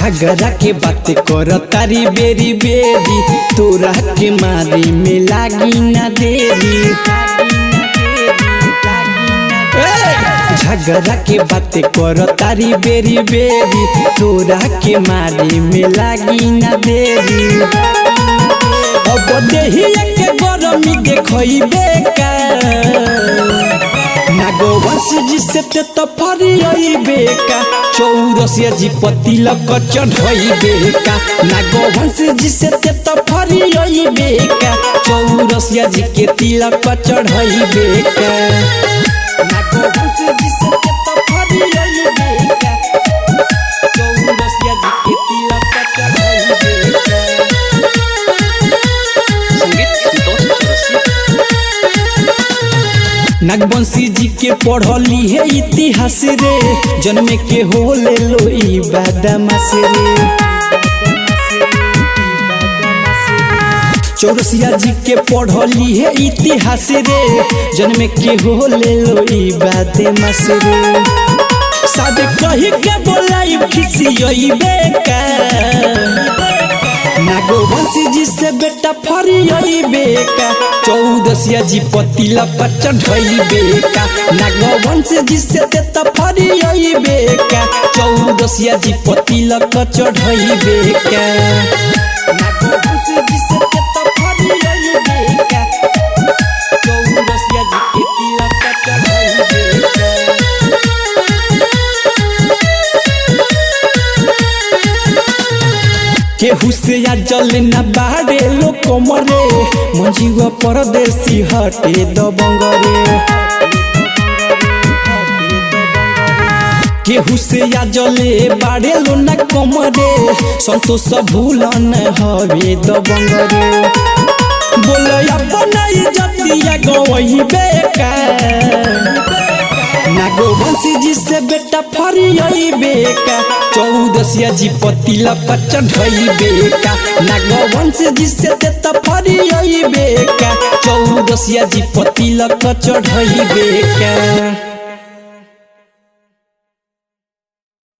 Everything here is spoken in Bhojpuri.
झगड़ा के बात कर तारी बेरी बेरी, तोरा के मारी में लागी ना देरी। झगड़ा के बात कर तारी बेरी बेरी, तोरा के मारी में लागी ना देरी। अब देहिया के गरमी देखइबे का, नागवंश जिसे ते तो फरियइबे का, चौरसिया जी पतिलक चढ़इबे का। नागवंश जिसे ते तो फरियइबे का, चौरसिया जी के तिलक चढ़इबे का। नागवंश जिसे ते तो फरियइबे का, चौरसिया जी के तिलक चढ़इबे का। नागवंशी जी के पढ़ली है इतिहास रे, जन्म के होले लोई बादामास रे। चौरसिया जी के पढ़ली है इतिहास रे, जन्म के होले लोई बादामास रे। सादे कही के बोलाई खिसियइबे का, नागवंशी जी से बेटा फरियइबे का, चौरसिया जी पतिलक चढ़इबे का। नागवंश जी से ते तो फरियइबे का, चौरसिया जी पतिलक चढ़इबे का। नागवंश जी से ते तो फरियइबे का, चौरसिया जी के तिलक चढ़इबे का। केहू से या जल न बाड़े लो कमरे, मंजीवा परदेसी हटे दबंगरे। केहू से या जले बाड़े लो न कमरे, संतोष भूलन हवे दबंगरे। बोल अपना इज्जतिया गवइबे का, नागवंशी जी से बेटा फरियइबे का, चौरसिया जी पतिलक चढ़इबे का। नागवंश जी से ते तो फरियइबे का, चौरसिया जी पतिलक चढ़इबे का।